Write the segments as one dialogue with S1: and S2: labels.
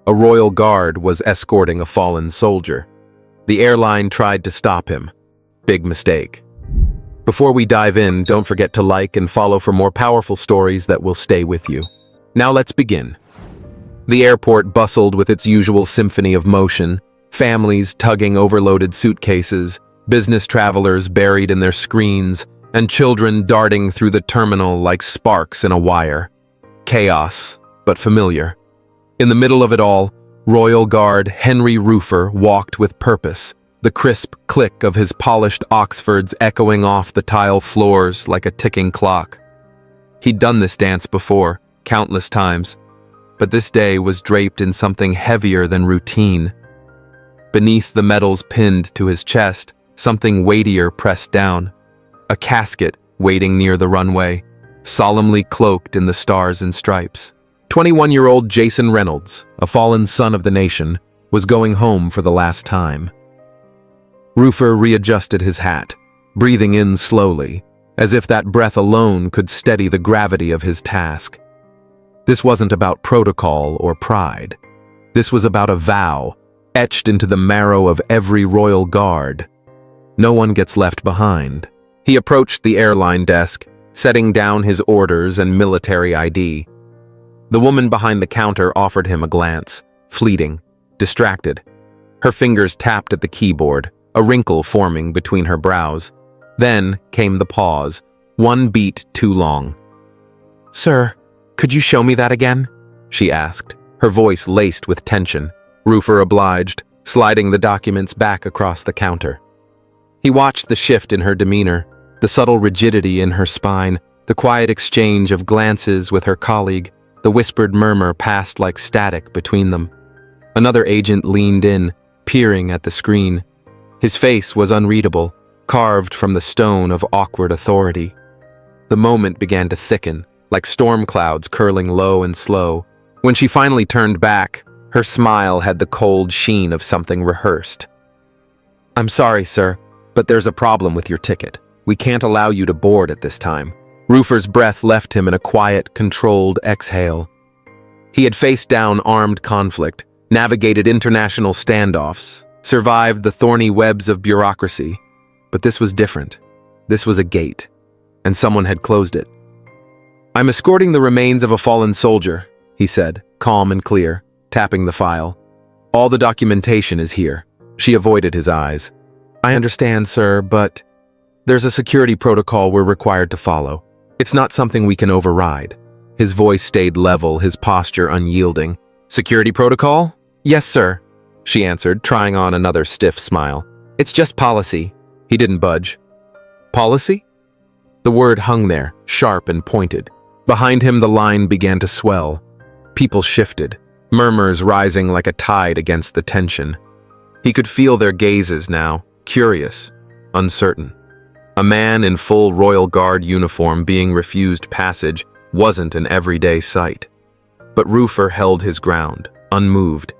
S1: A royal guard was escorting a fallen soldier. The airline tried to stop him. Big mistake. Before we dive in, don't forget to like and follow for more powerful stories that will stay with you. Now let's begin. The airport bustled with its usual symphony of motion, families tugging overloaded suitcases, business travelers buried in their screens, and children darting through the terminal like sparks in a wire. Chaos, but familiar. In the middle of it all, Royal Guard Henry Roofer walked with purpose, the crisp click of his polished Oxfords echoing off the tile floors like a ticking clock. He'd done this dance before, countless times, but this day was draped in something heavier than routine. Beneath the medals pinned to his chest, something weightier pressed down. A casket waiting near the runway, solemnly cloaked in the stars and stripes. 21-year-old Jason Reynolds, a fallen son of the nation, was going home for the last time. Roofer readjusted his hat, breathing in slowly, as if that breath alone could steady the gravity of his task. This wasn't about protocol or pride. This was about a vow, etched into the marrow of every royal guard. No one gets left behind. He approached the airline desk, setting down his orders and military ID. The woman behind the counter offered him a glance, fleeting, distracted. Her fingers tapped at the keyboard, a wrinkle forming between her brows. Then came the pause, one beat too long. "Sir, could you show me that again?" she asked, her voice laced with tension. Roofer obliged, sliding the documents back across the counter. He watched the shift in her demeanor, the subtle rigidity in her spine, the quiet exchange of glances with her colleague. The whispered murmur passed like static between them. Another agent leaned in, peering at the screen. His face was unreadable, carved from the stone of awkward authority. The moment began to thicken, like storm clouds curling low and slow. When she finally turned back, her smile had the cold sheen of something rehearsed. "I'm sorry, sir, but there's a problem with your ticket. We can't allow you to board at this time." Roofer's breath left him in a quiet, controlled exhale. He had faced down armed conflict, navigated international standoffs, survived the thorny webs of bureaucracy. But this was different. This was a gate, and someone had closed it. "I'm escorting the remains of a fallen soldier," he said, calm and clear, tapping the file. "All the documentation is here." She avoided his eyes. "I understand, sir, but there's a security protocol we're required to follow. It's not something we can override." His voice stayed level, his posture unyielding. "Security protocol?" "Yes, sir," she answered, trying on another stiff smile. "It's just policy." He didn't budge. "Policy?" The word hung there, sharp and pointed. Behind him, the line began to swell. People shifted, murmurs rising like a tide against the tension. He could feel their gazes now, curious, uncertain. A man in full Royal Guard uniform being refused passage wasn't an everyday sight. But Roofer held his ground, unmoved.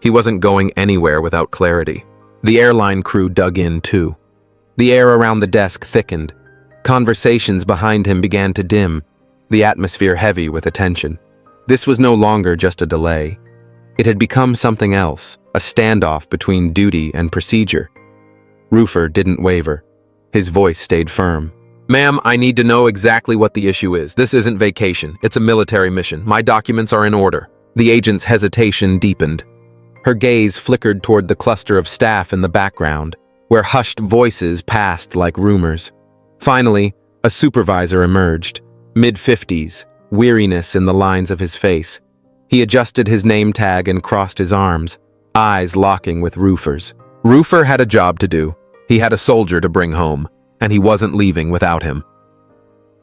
S1: He wasn't going anywhere without clarity. The airline crew dug in too. The air around the desk thickened. Conversations behind him began to dim, the atmosphere heavy with attention. This was no longer just a delay. It had become something else, a standoff between duty and procedure. Roofer didn't waver. His voice stayed firm. "Ma'am, I need to know exactly what the issue is. This isn't vacation. It's a military mission. My documents are in order." The agent's hesitation deepened. Her gaze flickered toward the cluster of staff in the background, where hushed voices passed like rumors. Finally, a supervisor emerged, mid-50s, weariness in the lines of his face. He adjusted his name tag and crossed his arms, eyes locking with Roofer's. Roofer had a job to do. He had a soldier to bring home, and he wasn't leaving without him.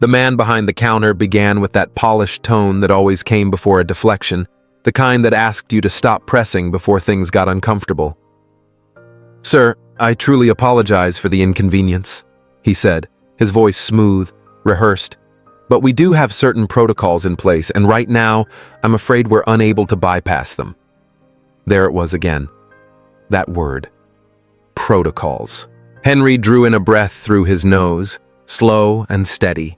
S1: The man behind the counter began with that polished tone that always came before a deflection, the kind that asked you to stop pressing before things got uncomfortable. "Sir, I truly apologize for the inconvenience," he said, his voice smooth, rehearsed. "But we do have certain protocols in place, and right now, I'm afraid we're unable to bypass them." There it was again. That word. Protocols. Henry drew in a breath through his nose, slow and steady.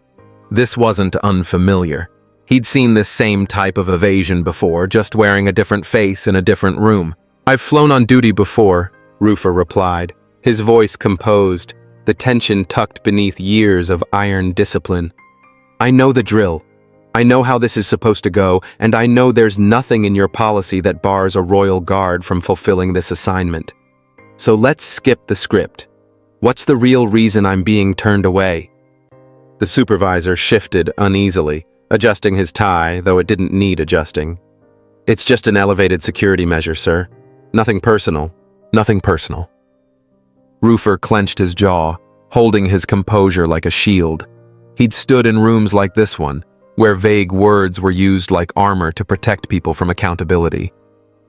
S1: This wasn't unfamiliar. He'd seen this same type of evasion before, just wearing a different face in a different room. "I've flown on duty before," Roofer replied, his voice composed, the tension tucked beneath years of iron discipline. "I know the drill. I know how this is supposed to go, and I know there's nothing in your policy that bars a royal guard from fulfilling this assignment. So let's skip the script. What's the real reason I'm being turned away?" The supervisor shifted uneasily, adjusting his tie, though it didn't need adjusting. "It's just an elevated security measure, sir. Nothing personal. Nothing personal." Roofer clenched his jaw, holding his composure like a shield. He'd stood in rooms like this one, where vague words were used like armor to protect people from accountability.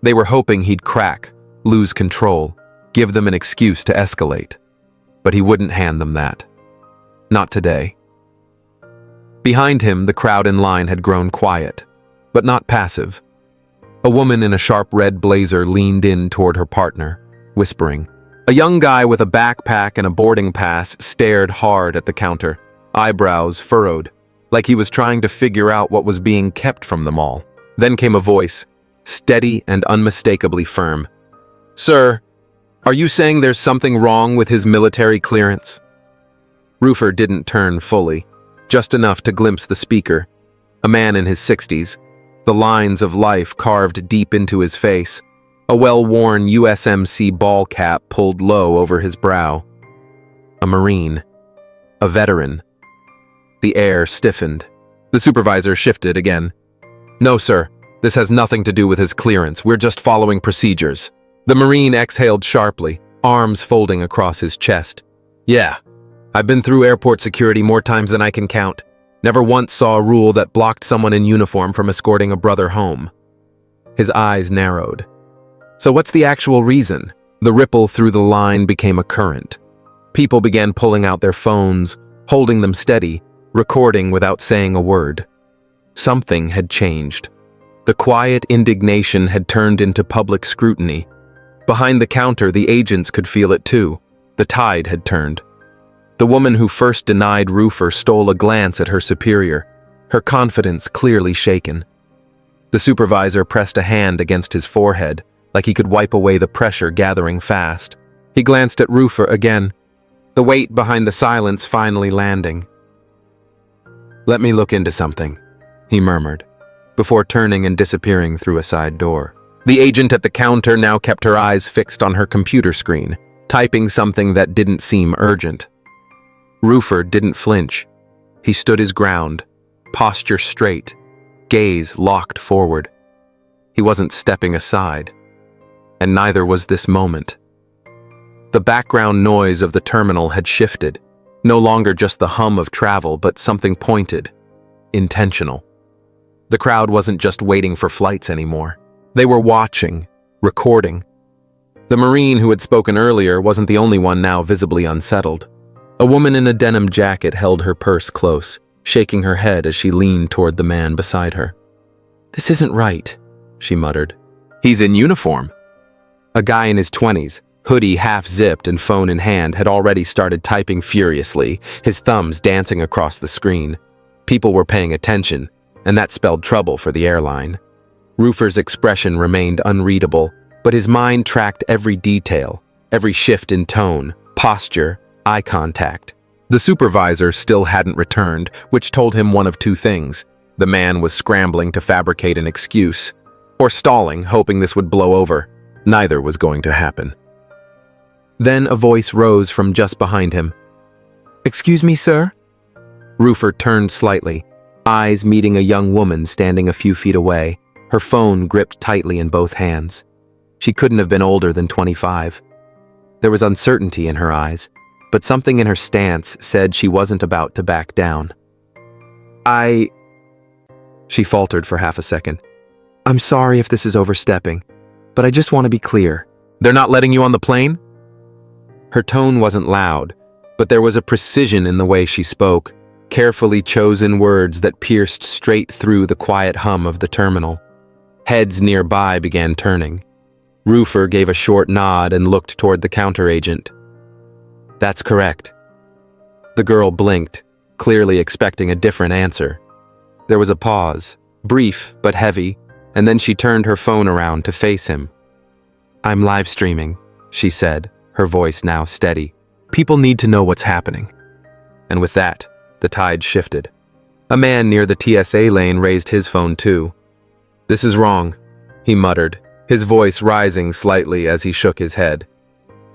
S1: They were hoping he'd crack, lose control, give them an excuse to escalate. But he wouldn't hand them that. Not today. Behind him, the crowd in line had grown quiet, but not passive. A woman in a sharp red blazer leaned in toward her partner, whispering. A young guy with a backpack and a boarding pass stared hard at the counter, eyebrows furrowed, like he was trying to figure out what was being kept from them all. Then came a voice, steady and unmistakably firm. "Sir, are you saying there's something wrong with his military clearance?" Roofer didn't turn fully, just enough to glimpse the speaker, a man in his 60s, the lines of life carved deep into his face, a well-worn USMC ball cap pulled low over his brow. A Marine. A veteran. The air stiffened. The supervisor shifted again. "No, sir. This has nothing to do with his clearance. We're just following procedures." The Marine exhaled sharply, arms folding across his chest. "Yeah. I've been through airport security more times than I can count. Never once saw a rule that blocked someone in uniform from escorting a brother home." His eyes narrowed. "So what's the actual reason?" The ripple through the line became a current. People began pulling out their phones, holding them steady, recording without saying a word. Something had changed. The quiet indignation had turned into public scrutiny. Behind the counter, the agents could feel it too. The tide had turned. The woman who first denied Roofer stole a glance at her superior, her confidence clearly shaken. The supervisor pressed a hand against his forehead, like he could wipe away the pressure gathering fast. He glanced at Roofer again, the weight behind the silence finally landing. "Let me look into something," he murmured, before turning and disappearing through a side door. The agent at the counter now kept her eyes fixed on her computer screen, typing something that didn't seem urgent. Roofer didn't flinch. He stood his ground, posture straight, gaze locked forward. He wasn't stepping aside, and neither was this moment. The background noise of the terminal had shifted, no longer just the hum of travel, but something pointed, intentional. The crowd wasn't just waiting for flights anymore. They were watching, recording. The Marine who had spoken earlier wasn't the only one now visibly unsettled. A woman in a denim jacket held her purse close, shaking her head as she leaned toward the man beside her. "This isn't right," she muttered. "He's in uniform." A guy in his 20s, hoodie half-zipped and phone in hand, had already started typing furiously, his thumbs dancing across the screen. People were paying attention, and that spelled trouble for the airline. Roofer's expression remained unreadable, but his mind tracked every detail, every shift in tone, posture, eye contact. The supervisor still hadn't returned, which told him one of two things. The man was scrambling to fabricate an excuse, or stalling, hoping this would blow over. Neither was going to happen. Then a voice rose from just behind him. "Excuse me, sir?" Roofer turned slightly, eyes meeting a young woman standing a few feet away, her phone gripped tightly in both hands. She couldn't have been older than 25. There was uncertainty in her eyes, but something in her stance said she wasn't about to back down. She faltered for half a second. "I'm sorry if this is overstepping, but I just want to be clear." "They're not letting you on the plane?" Her tone wasn't loud, but there was a precision in the way she spoke, carefully chosen words that pierced straight through the quiet hum of the terminal. Heads nearby began turning. Roofer gave a short nod and looked toward the counter agent. "That's correct." The girl blinked, clearly expecting a different answer. There was a pause, brief but heavy, and then she turned her phone around to face him. "I'm live streaming," she said, her voice now steady. "People need to know what's happening." And with that, the tide shifted. A man near the TSA lane raised his phone too. "This is wrong," he muttered, his voice rising slightly as he shook his head.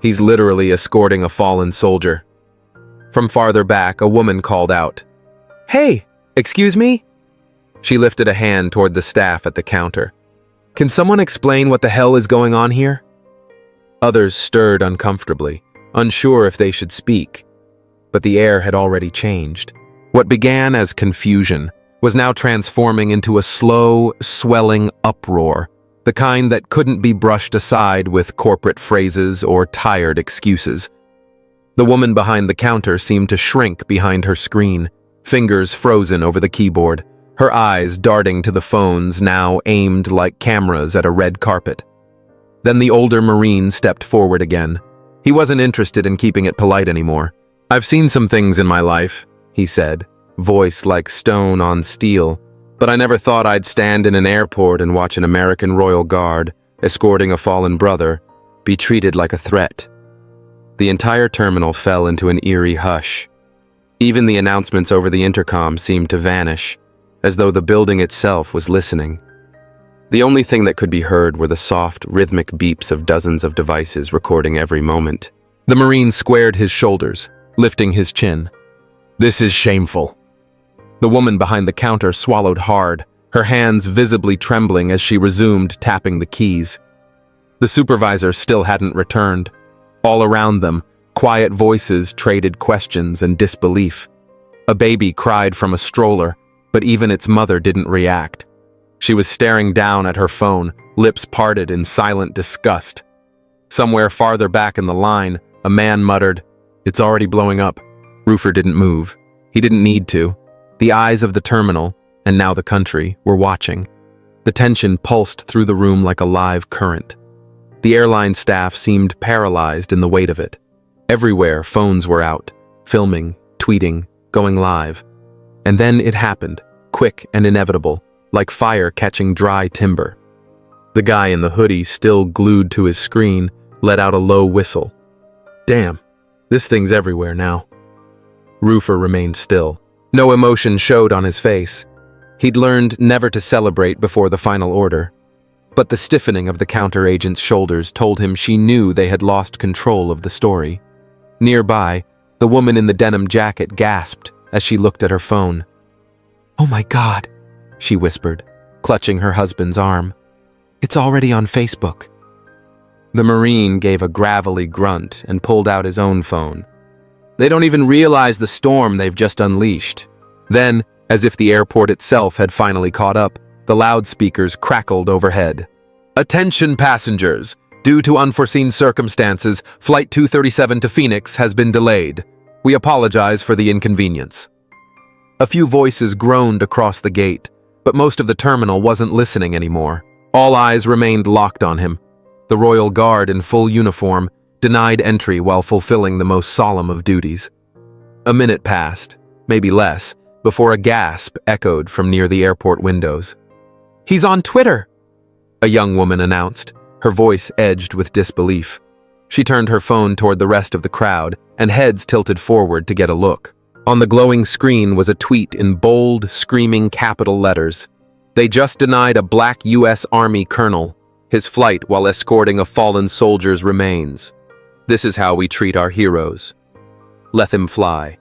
S1: "He's literally escorting a fallen soldier." From farther back, a woman called out, "Hey, excuse me?" She lifted a hand toward the staff at the counter. "Can someone explain what the hell is going on here?" Others stirred uncomfortably, unsure if they should speak. But the air had already changed. What began as confusion was now transforming into a slow, swelling uproar, the kind that couldn't be brushed aside with corporate phrases or tired excuses. The woman behind the counter seemed to shrink behind her screen, fingers frozen over the keyboard, her eyes darting to the phones now aimed like cameras at a red carpet. Then the older Marine stepped forward again. He wasn't interested in keeping it polite anymore. "I've seen some things in my life," he said, voice like stone on steel, "but I never thought I'd stand in an airport and watch an American Royal Guard, escorting a fallen brother, be treated like a threat." The entire terminal fell into an eerie hush. Even the announcements over the intercom seemed to vanish, as though the building itself was listening. The only thing that could be heard were the soft, rhythmic beeps of dozens of devices recording every moment. The Marine squared his shoulders, lifting his chin. "This is shameful." The woman behind the counter swallowed hard, her hands visibly trembling as she resumed tapping the keys. The supervisor still hadn't returned. All around them, quiet voices traded questions and disbelief. A baby cried from a stroller, but even its mother didn't react. She was staring down at her phone, lips parted in silent disgust. Somewhere farther back in the line, a man muttered, "It's already blowing up." Roofer didn't move. He didn't need to. The eyes of the terminal, and now the country, were watching. The tension pulsed through the room like a live current. The airline staff seemed paralyzed in the weight of it. Everywhere, phones were out, filming, tweeting, going live. And then it happened, quick and inevitable, like fire catching dry timber. The guy in the hoodie, still glued to his screen, let out a low whistle. "Damn, this thing's everywhere now." Roofer remained still. No emotion showed on his face. He'd learned never to celebrate before the final order. But the stiffening of the counter agent's shoulders told him she knew they had lost control of the story. Nearby, the woman in the denim jacket gasped as she looked at her phone. "Oh my God," she whispered, clutching her husband's arm. "It's already on Facebook." The Marine gave a gravelly grunt and pulled out his own phone. They don't even realize the storm they've just unleashed. Then, as if the airport itself had finally caught up, the loudspeakers crackled overhead. "Attention passengers! Due to unforeseen circumstances, Flight 237 to Phoenix has been delayed. We apologize for the inconvenience." A few voices groaned across the gate, but most of the terminal wasn't listening anymore. All eyes remained locked on him. The Royal Guard in full uniform denied entry while fulfilling the most solemn of duties. A minute passed, maybe less, before a gasp echoed from near the airport windows. "He's on Twitter," a young woman announced, her voice edged with disbelief. She turned her phone toward the rest of the crowd, and heads tilted forward to get a look. On the glowing screen was a tweet in bold, screaming capital letters. "They just denied a black U.S. Army colonel his flight while escorting a fallen soldier's remains. This is how we treat our heroes. Let them fly."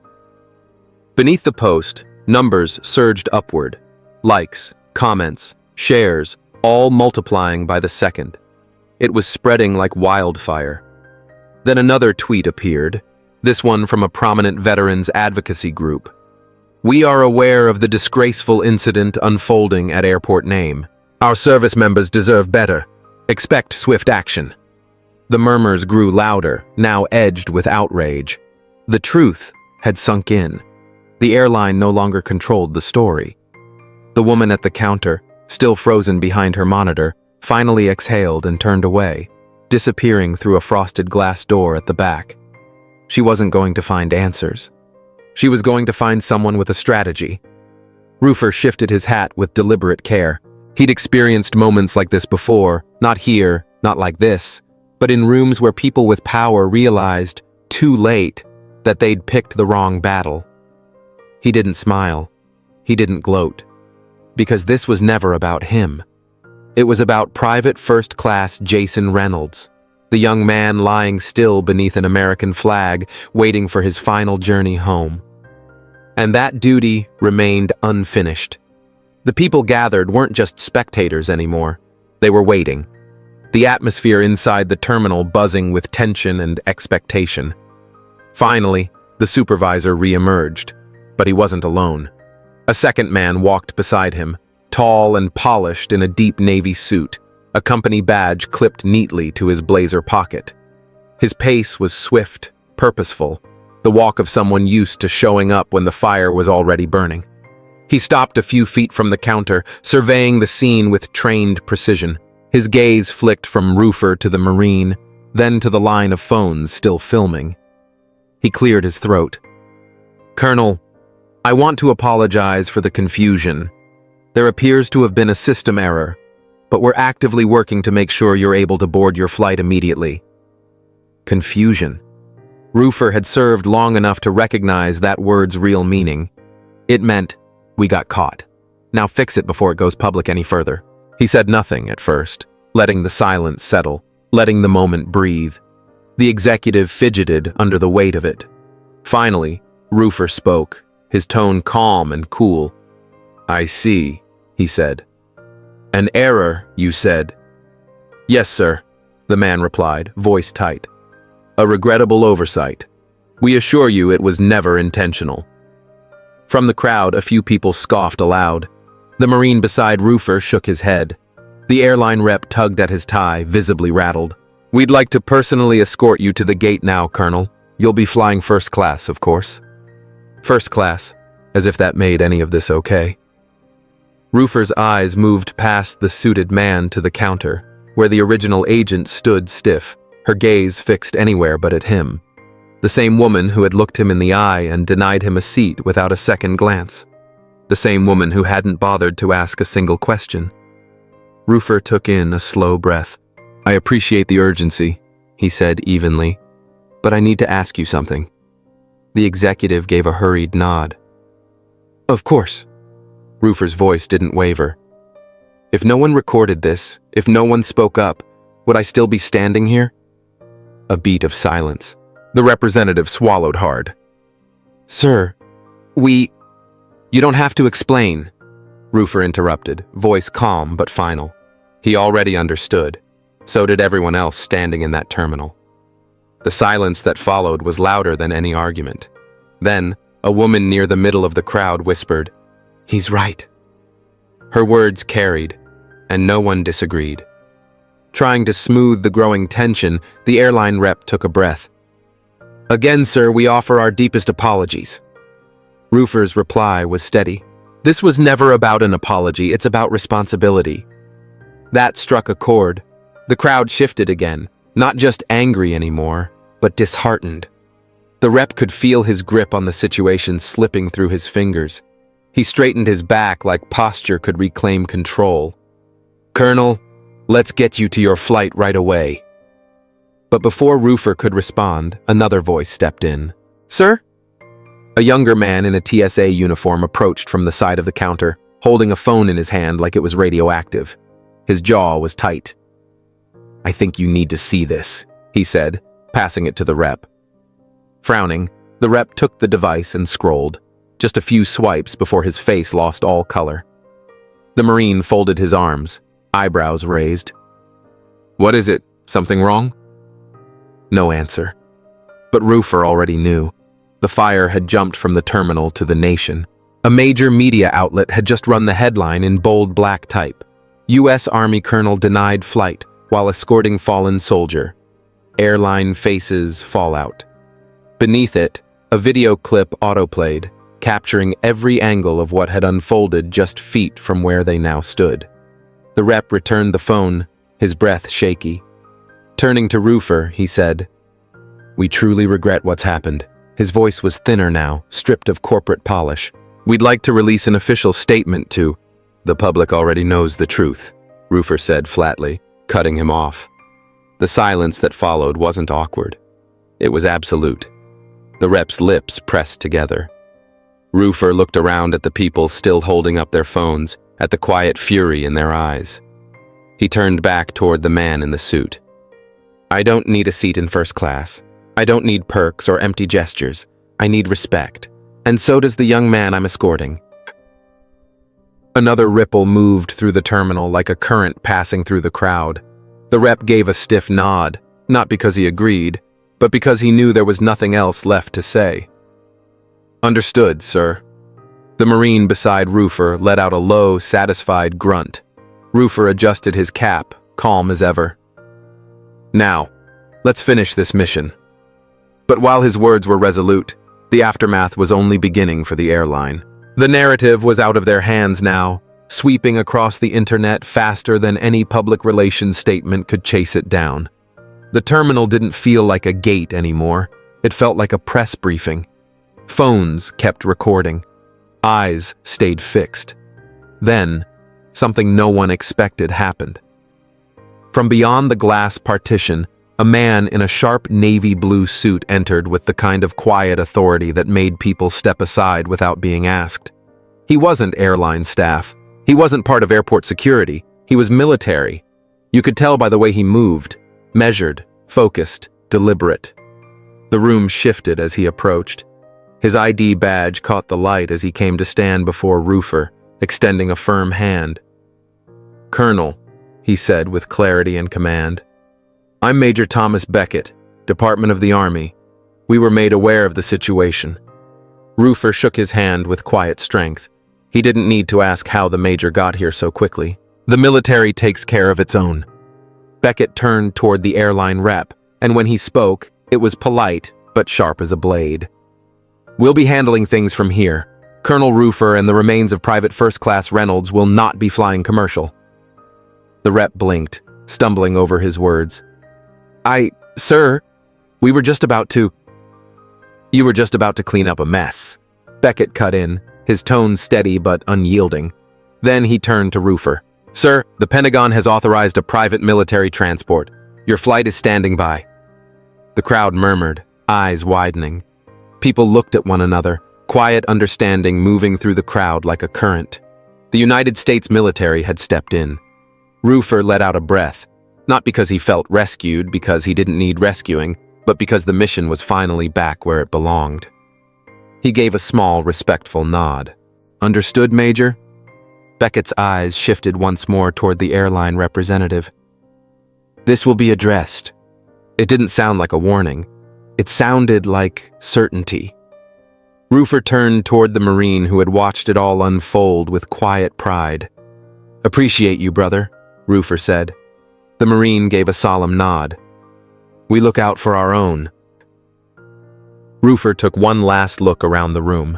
S1: Beneath the post, numbers surged upward. Likes, comments, shares, all multiplying by the second. It was spreading like wildfire. Then another tweet appeared, this one from a prominent veterans advocacy group. "We are aware of the disgraceful incident unfolding at Airport Name. Our service members deserve better. Expect swift action." The murmurs grew louder, now edged with outrage. The truth had sunk in. The airline no longer controlled the story. The woman at the counter, still frozen behind her monitor, finally exhaled and turned away, disappearing through a frosted glass door at the back. She wasn't going to find answers. She was going to find someone with a strategy. Roofer shifted his hat with deliberate care. He'd experienced moments like this before, not here, not like this, but in rooms where people with power realized, too late, that they'd picked the wrong battle. He didn't smile. He didn't gloat. Because this was never about him. It was about Private First Class Jason Reynolds, the young man lying still beneath an American flag, waiting for his final journey home. And that duty remained unfinished. The people gathered weren't just spectators anymore. They were waiting. The atmosphere inside the terminal buzzing with tension and expectation. Finally, the supervisor re-emerged, but he wasn't alone. A second man walked beside him, tall and polished in a deep navy suit, a company badge clipped neatly to his blazer pocket. His pace was swift, purposeful, the walk of someone used to showing up when the fire was already burning. He stopped a few feet from the counter, surveying the scene with trained precision. His gaze flicked from Roofer to the Marine, then to the line of phones still filming. He cleared his throat. "Colonel, I want to apologize for the confusion. There appears to have been a system error, but we're actively working to make sure you're able to board your flight immediately." Confusion. Roofer had served long enough to recognize that word's real meaning. It meant, "We got caught. Now fix it before it goes public any further." He said nothing at first, letting the silence settle, letting the moment breathe. The executive fidgeted under the weight of it. Finally, Roofer spoke, his tone calm and cool. "I see," he said. "An error, you said?" "Yes, sir," the man replied, voice tight. "A regrettable oversight. We assure you it was never intentional." From the crowd, a few people scoffed aloud. The Marine beside Roofer shook his head. The airline rep tugged at his tie, visibly rattled. "We'd like to personally escort you to the gate now, Colonel. You'll be flying first class, of course." First class, as if that made any of this okay. Roofer's eyes moved past the suited man to the counter, where the original agent stood stiff, her gaze fixed anywhere but at him. The same woman who had looked him in the eye and denied him a seat without a second glance. The same woman who hadn't bothered to ask a single question. Roofer took in a slow breath. "I appreciate the urgency," he said evenly, "but I need to ask you something." The executive gave a hurried nod. "Of course." Roofer's voice didn't waver. "If no one recorded this, if no one spoke up, would I still be standing here?" A beat of silence. The representative swallowed hard. "Sir, You don't have to explain," Roofer interrupted, voice calm but final. He already understood. So did everyone else standing in that terminal. The silence that followed was louder than any argument. Then, a woman near the middle of the crowd whispered, "He's right." Her words carried, and no one disagreed. Trying to smooth the growing tension, the airline rep took a breath. "Again, sir, we offer our deepest apologies." Roofer's reply was steady. "This was never about an apology, it's about responsibility." That struck a chord. The crowd shifted again, not just angry anymore, but disheartened. The rep could feel his grip on the situation slipping through his fingers. He straightened his back like posture could reclaim control. "Colonel, let's get you to your flight right away." But before Roofer could respond, another voice stepped in. "Sir?" A younger man in a TSA uniform approached from the side of the counter, holding a phone in his hand like it was radioactive. His jaw was tight. "I think you need to see this," he said, passing it to the rep. Frowning, the rep took the device and scrolled, just a few swipes before his face lost all color. The Marine folded his arms, eyebrows raised. "What is it? Something wrong?" No answer. But Roofer already knew. The fire had jumped from the terminal to the nation. A major media outlet had just run the headline in bold black type. U.S. Army Colonel denied flight while escorting fallen soldier. Airline faces fallout. Beneath it, a video clip autoplayed, capturing every angle of what had unfolded just feet from where they now stood. The rep returned the phone, his breath shaky. Turning to Roofer, he said, "We truly regret what's happened." His voice was thinner now, stripped of corporate polish. We'd like to release an official statement to— The public already knows the truth, Roofer said flatly, cutting him off. The silence that followed wasn't awkward. It was absolute. The rep's lips pressed together. Roofer looked around at the people still holding up their phones, at the quiet fury in their eyes. He turned back toward the man in the suit. I don't need a seat in first class. I don't need perks or empty gestures. I need respect. And so does the young man I'm escorting. Another ripple moved through the terminal like a current passing through the crowd. The rep gave a stiff nod, not because he agreed, but because he knew there was nothing else left to say. Understood, sir. The Marine beside Roofer let out a low, satisfied grunt. Roofer adjusted his cap, calm as ever. Now, let's finish this mission. But while his words were resolute, the aftermath was only beginning for the airline. The narrative was out of their hands now, sweeping across the internet faster than any public relations statement could chase it down. The terminal didn't feel like a gate anymore. It felt like a press briefing. Phones kept recording. Eyes stayed fixed. Then, something no one expected happened. From beyond the glass partition, a man in a sharp navy blue suit entered with the kind of quiet authority that made people step aside without being asked. He wasn't airline staff. He wasn't part of airport security. He was military. You could tell by the way he moved, measured, focused, deliberate. The room shifted as he approached. His ID badge caught the light as he came to stand before Roofer, extending a firm hand. Colonel, he said with clarity and command. I'm Major Thomas Beckett, Department of the Army. We were made aware of the situation. Roofer shook his hand with quiet strength. He didn't need to ask how the Major got here so quickly. The military takes care of its own. Beckett turned toward the airline rep, and when he spoke, it was polite, but sharp as a blade. We'll be handling things from here. Colonel Roofer and the remains of Private First Class Reynolds will not be flying commercial. The rep blinked, stumbling over his words. Sir, we were just about to— You were just about to clean up a mess. Beckett cut in, his tone steady but unyielding. Then he turned to Roofer. Sir, the Pentagon has authorized a private military transport. Your flight is standing by. The crowd murmured, eyes widening. People looked at one another, quiet understanding moving through the crowd like a current. The United States military had stepped in. Roofer let out a breath, not because he felt rescued because he didn't need rescuing, but because the mission was finally back where it belonged. He gave a small, respectful nod. Understood, Major? Beckett's eyes shifted once more toward the airline representative. This will be addressed. It didn't sound like a warning. It sounded like certainty. Roofer turned toward the Marine who had watched it all unfold with quiet pride. Appreciate you, brother, Roofer said. The Marine gave a solemn nod. We look out for our own. Roofer took one last look around the room.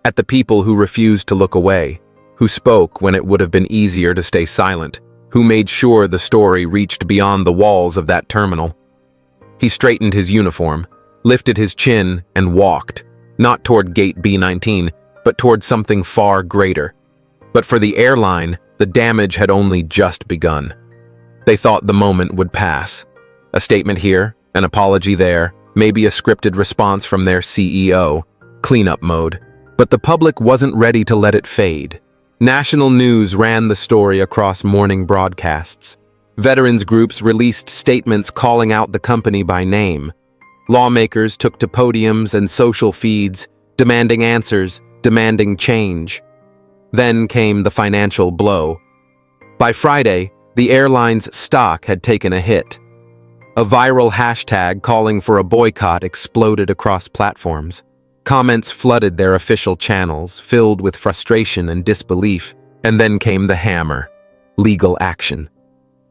S1: At the people who refused to look away, who spoke when it would have been easier to stay silent, who made sure the story reached beyond the walls of that terminal. He straightened his uniform, lifted his chin, and walked, not toward Gate B-19, but toward something far greater. But for the airline, the damage had only just begun. They thought the moment would pass. A statement here, an apology there, maybe a scripted response from their CEO, cleanup mode. But the public wasn't ready to let it fade. National news ran the story across morning broadcasts. Veterans groups released statements calling out the company by name. Lawmakers took to podiums and social feeds, demanding answers, demanding change. Then came the financial blow. By Friday, the airline's stock had taken a hit. A viral hashtag calling for a boycott exploded across platforms. Comments flooded their official channels, filled with frustration and disbelief. And then came the hammer: legal action.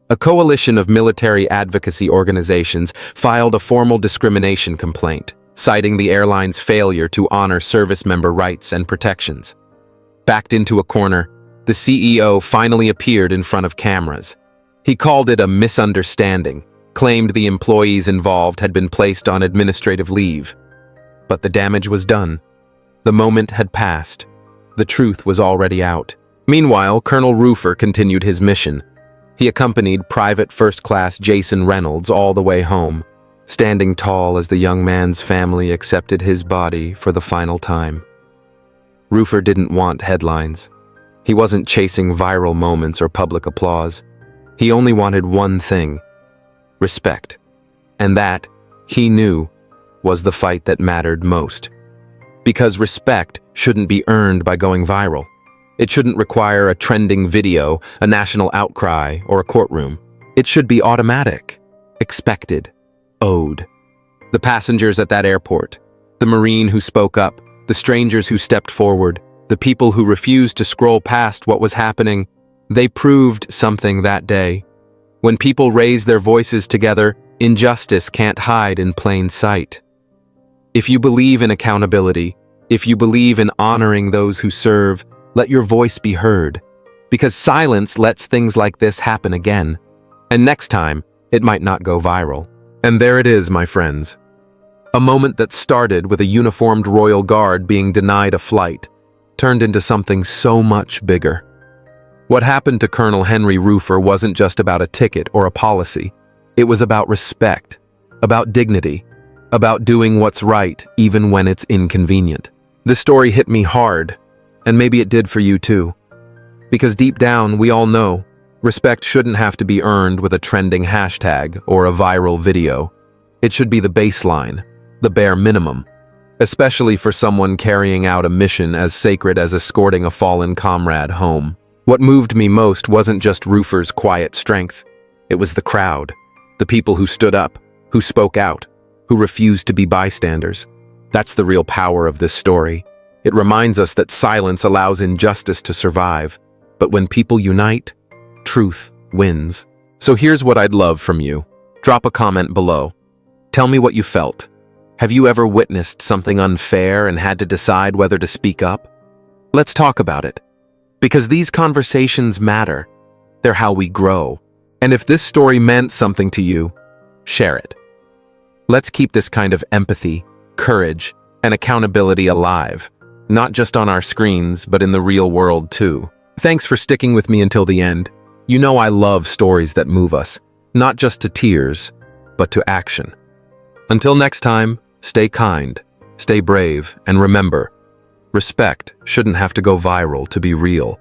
S1: A coalition of military advocacy organizations filed a formal discrimination complaint, citing the airline's failure to honor service member rights and protections. Backed into a corner, the CEO finally appeared in front of cameras. He called it a misunderstanding, claimed the employees involved had been placed on administrative leave. But the damage was done. The moment had passed. The truth was already out. Meanwhile, Colonel Roofer continued his mission. He accompanied Private First Class Jason Reynolds all the way home, standing tall as the young man's family accepted his body for the final time. Roofer didn't want headlines. He wasn't chasing viral moments or public applause. He only wanted one thing: respect. And that, he knew, was the fight that mattered most. Because respect shouldn't be earned by going viral. It shouldn't require a trending video, a national outcry, or a courtroom. It should be automatic, expected, owed. The passengers at that airport, the Marine who spoke up, the strangers who stepped forward, the people who refused to scroll past what was happening, they proved something that day. When people raise their voices together, injustice can't hide in plain sight. If you believe in accountability, if you believe in honoring those who serve, let your voice be heard. Because silence lets things like this happen again. And next time, it might not go viral. And there it is, my friends. A moment that started with a uniformed royal guard being denied a flight, turned into something so much bigger. What happened to Colonel Henry Roofer wasn't just about a ticket or a policy. It was about respect, about dignity, about doing what's right even when it's inconvenient. This story hit me hard, and maybe it did for you too. Because deep down, we all know, respect shouldn't have to be earned with a trending hashtag or a viral video. It should be the baseline, the bare minimum, especially for someone carrying out a mission as sacred as escorting a fallen comrade home. What moved me most wasn't just Roofer's quiet strength. It was the crowd, the people who stood up, who spoke out, who refused to be bystanders. That's the real power of this story. It reminds us that silence allows injustice to survive, but when people unite, truth wins. So here's what I'd love from you. Drop a comment below. Tell me what you felt. Have you ever witnessed something unfair and had to decide whether to speak up? Let's talk about it. Because these conversations matter. They're how we grow. And if this story meant something to you, share it. Let's keep this kind of empathy, courage, and accountability alive, not just on our screens, but in the real world too. Thanks for sticking with me until the end. You know I love stories that move us, not just to tears, but to action. Until next time, stay kind, stay brave, and remember, respect shouldn't have to go viral to be real.